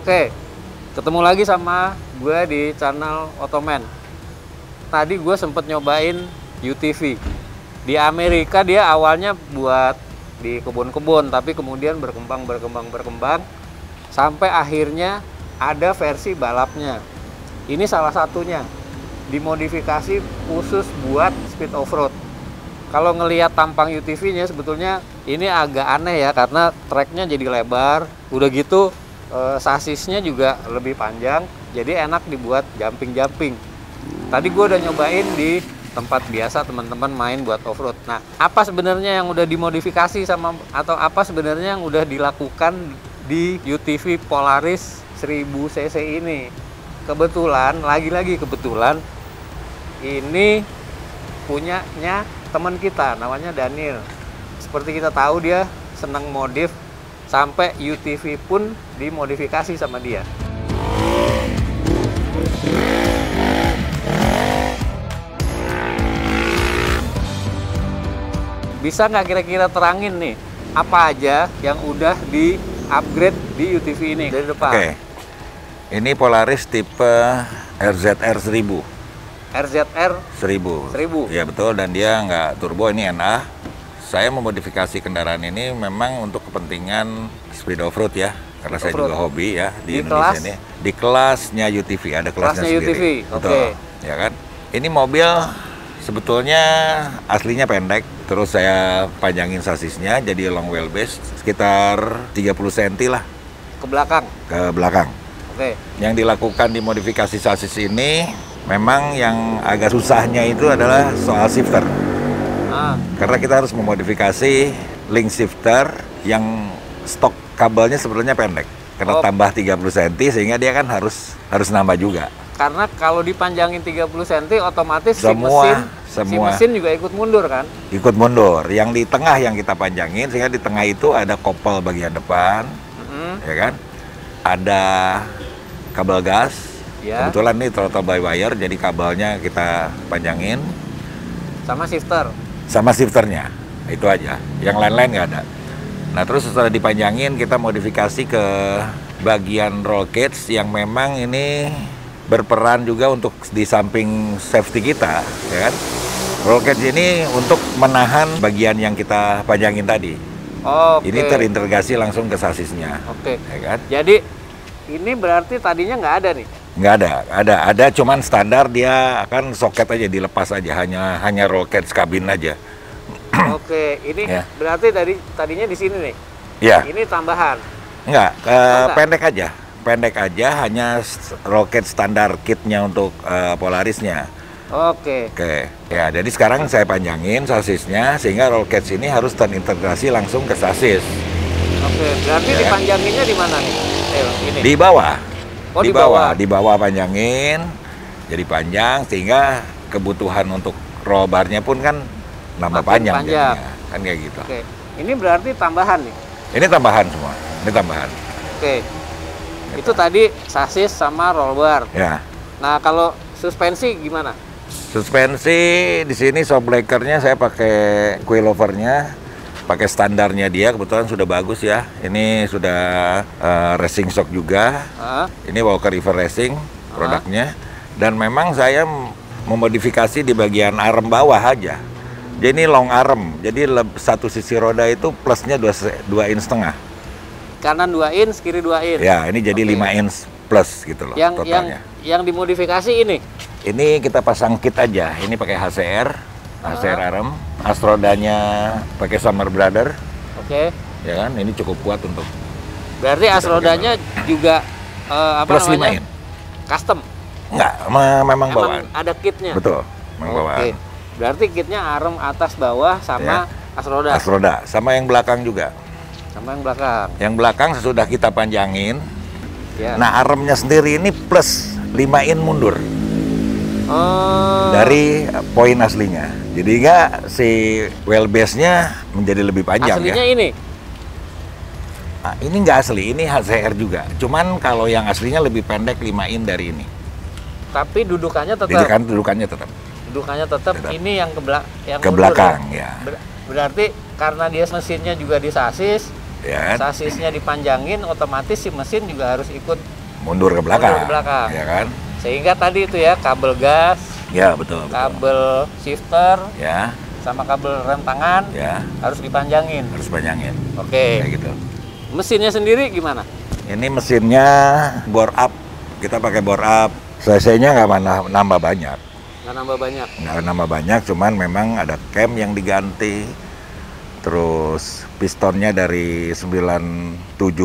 Oke, ketemu lagi sama gue di channel Otoman. Tadi gue sempet nyobain UTV. Di Amerika dia awalnya buat di kebun-kebun, tapi kemudian berkembang sampai akhirnya ada versi balapnya. Ini salah satunya, dimodifikasi khusus buat speed off-road. Kalau ngelihat tampang UTV-nya sebetulnya ini agak aneh ya, karena treknya jadi lebar, udah gitu sasisnya juga lebih panjang, jadi enak dibuat jumping-jumping. Tadi gue udah nyobain di tempat biasa teman-teman main buat off-road. Nah, apa sebenarnya yang udah dimodifikasi sama, atau apa sebenarnya yang udah dilakukan di UTV Polaris 1000 cc ini? Kebetulan, lagi-lagi kebetulan, ini punyanya teman kita, namanya Daniel. Seperti kita tahu dia senang modif, sampai UTV pun dimodifikasi sama dia. Bisa nggak kira-kira terangin nih, apa aja yang udah di-upgrade di UTV ini dari depan? Oke, ini Polaris tipe RZR 1000. RZR 1000. Ya betul, dan dia nggak turbo, ini NA. Saya memodifikasi kendaraan ini memang untuk kepentingan speed off-road ya, karena saya juga hobi ya di Indonesia ini. Di kelasnya UTV, ada kelasnya sendiri. UTV. Betul, ya kan? Ini mobil sebetulnya aslinya pendek, terus saya panjangin sasisnya jadi long wheelbase sekitar 30 cm lah. Ke belakang? Ke belakang. Oke. Yang dilakukan di modifikasi sasis ini, memang yang agak susahnya itu adalah soal shifter. Karena kita harus memodifikasi link shifter yang stok kabelnya sebetulnya pendek. Karena tambah 30 cm sehingga dia kan harus nambah juga. Karena kalau dipanjangin 30 cm otomatis si mesin juga ikut mundur kan? Ikut mundur. Yang di tengah yang kita panjangin, sehingga di tengah itu ada kopel bagian depan, ya kan? Ada kabel gas. Ya. Kebetulan ini throttle by wire, jadi kabelnya kita panjangin. Sama shifternya, itu aja. Yang lain-lain nggak ada. Nah, terus setelah dipanjangin, kita modifikasi ke bagian roll cage yang memang ini berperan juga untuk di samping safety kita, ya kan? Roll cage ini untuk menahan bagian yang kita panjangin tadi. Ini terintegrasi langsung ke sasisnya. Ya kan? Jadi ini berarti tadinya nggak ada nih? Nggak ada, cuman standar dia akan soket aja, dilepas aja, hanya roll cage kabin aja. Oke, ini berarti tadinya di sini nih? Ya. Ini tambahan? Enggak, pendek aja, hanya roll cage standar kitnya untuk Polarisnya. Oke. Ya, jadi sekarang saya panjangin sasisnya, sehingga roll cage ini harus terintegrasi langsung ke sasis. Oke, berarti ya, dipanjanginnya di mana nih? Ini. Di bawah. Di bawah panjangin, jadi panjang, sehingga kebutuhan untuk roll barnya pun kan nambah panjang jadinya, kan kayak gitu. Oke, ini berarti tambahan nih? Ini tambahan semua, ini tambahan. Oke, itu tadi sasis sama roll bar. Ya. Nah, kalau suspensi gimana? Suspensi di sini shock breakernya saya pakai coilovernya, pakai standarnya dia, kebetulan sudah bagus ya. Ini sudah racing shock juga. Ini Walker River Racing produknya. Dan memang saya memodifikasi di bagian arm bawah aja. Jadi ini long arm, jadi satu sisi roda itu plusnya 2,5 inch. Kanan 2 inch, kiri 2 inch. Ya, ini jadi 5 inch plus gitu loh totalnya. Yang dimodifikasi ini? Ini kita pasang kit aja. Ini pakai HCR arm. Astrodanya pakai Summer Brother. Oke. Ya kan, ini cukup kuat untuk. Berarti Astrodanya juga plus 5 inch. Custom? Enggak, memang bawaan. Ada kitnya? Betul, memang bawaan. Berarti kitnya arm atas bawah sama Astroda? Astroda, sama yang belakang juga. Sama yang belakang? Yang belakang sesudah kita panjangin, nah armnya sendiri ini plus 5 in mundur. Dari poin aslinya. Jadi enggak si wheelbase-nya menjadi lebih panjang. Aslinya ya. Ini? Nah, ini nggak asli, ini HCR juga. Cuman kalau yang aslinya lebih pendek 5 in dari ini. Tapi dudukannya tetap? Dudukannya tetap. Dudukannya tetap. Ini yang ke belakang ya. Berarti karena dia mesinnya juga di sasis, sasisnya dipanjangin, otomatis si mesin juga harus ikut mundur ke belakang. Mundur ke belakang. Ya kan? Sehingga tadi itu ya kabel gas, Ya, betul. kabel shifter, Ya, sama kabel rem tangan ya. harus dipanjangin. Harus panjangin. Oke. Kayak gitu. Mesinnya sendiri gimana? Ini mesinnya bore up. Kita pakai bore up. CC-nya nggak nambah banyak. Nggak nambah banyak. Nggak nambah banyak, cuman memang ada cam yang diganti. Terus pistonnya dari 97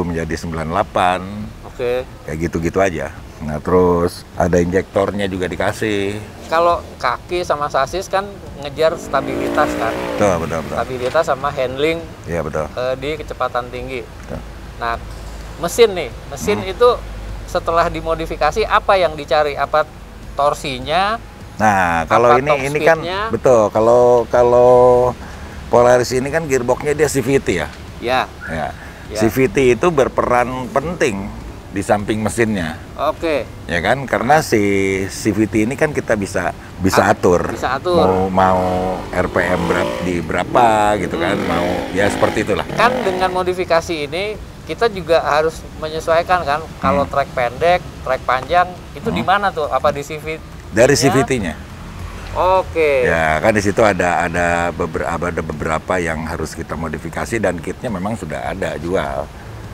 menjadi 98. Oke. Kayak gitu-gitu aja. Nah, terus ada injektornya juga dikasih. Kalau kaki sama sasis kan ngejar stabilitas kan. Betul, betul, betul. Stabilitas sama handling Iya, betul. di kecepatan tinggi. Betul. Nah, mesin itu setelah dimodifikasi apa yang dicari? Apa torsinya? Nah, kalau Apa top ini kan speed-nya? betul. Kalau Polaris ini kan gearboxnya dia CVT ya. Ya. Ya. Ya. CVT itu berperan penting di samping mesinnya. Oke. Ya kan, karena si CVT ini kan kita bisa atur. Bisa atur. Mau RPM berapa gitu kan, mau ya seperti itulah. Kan dengan modifikasi ini kita juga harus menyesuaikan kan. Kalau trek pendek, trek panjang itu di mana tuh? Apa di CVT? Dari CVT-nya. Oke. Ya, kan di situ ada beberapa yang harus kita modifikasi dan kitnya memang sudah ada jual.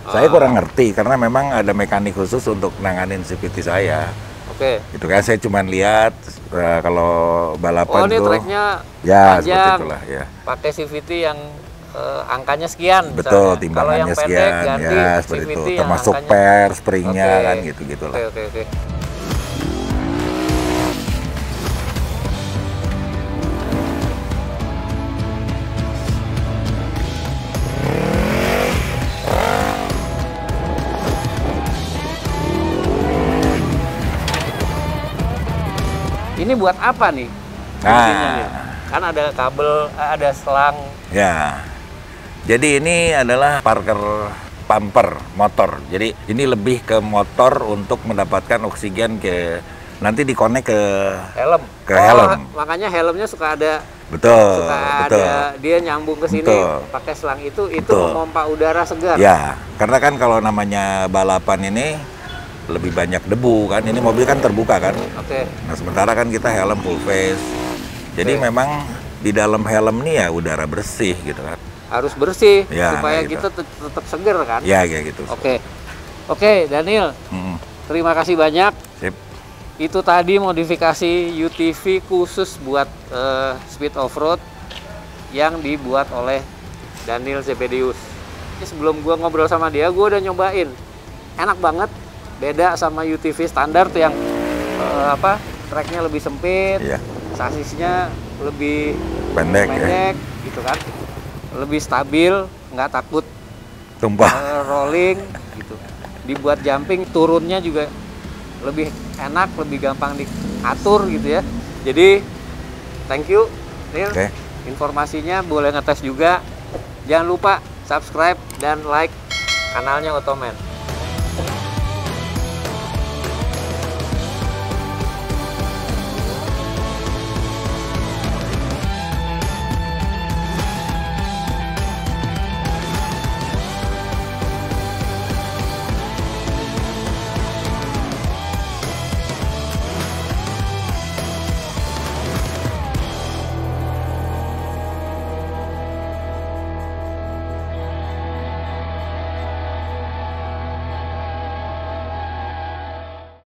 Saya kurang ngerti karena memang ada mekanik khusus untuk nanganin CVT saya. Oke. Gitu kan, saya cuma lihat kalau balapan Oh, ini tuh treknya ya seperti panjang. itulah ya. Pakai CVT yang angkanya sekian. Betul, misalnya. timbangannya Kalau yang pendek sekian ganti ya seperti CVT itu. yang Termasuk angkanya. per, springnya Oke. kan gitu-gitulah. Oke. Ini buat apa nih? Fungsinya nih? Kan ada kabel, ada selang. Ya. Jadi ini adalah Parker pumper motor. Jadi ini lebih ke motor untuk mendapatkan oksigen nanti dikonek ke Helm. helm. Makanya helmnya suka ada. Betul, Suka betul. ada dia nyambung ke sini Betul. pakai selang itu Betul. memompa udara segar. Ya, karena kan kalau namanya balapan ini lebih banyak debu kan. Ini mobil kan terbuka kan. Oke. Nah, sementara kan kita helm full face. Jadi Oke. memang di dalam helm nih ya udara bersih gitu kan. Harus bersih Ya, supaya kayak gitu. kita tetap seger kan. Ya kayak gitu. Oke, Daniel. Mm-mm. Terima kasih banyak. Sip. Itu tadi modifikasi UTV khusus buat speed off-road yang dibuat oleh Daniel Zebedius. Ini sebelum gua ngobrol sama dia, gua udah nyobain. Enak banget, beda sama UTV standar tuh yang treknya lebih sempit, Iya. sasisnya lebih Pendek ya. gitu kan. Lebih stabil, nggak takut Tumpah. rolling gitu. Dibuat jumping, turunnya juga lebih enak, lebih gampang diatur gitu ya. Jadi thank you Neil. Oke. Informasinya boleh ngetes juga. Jangan lupa subscribe dan like kanalnya Otoman.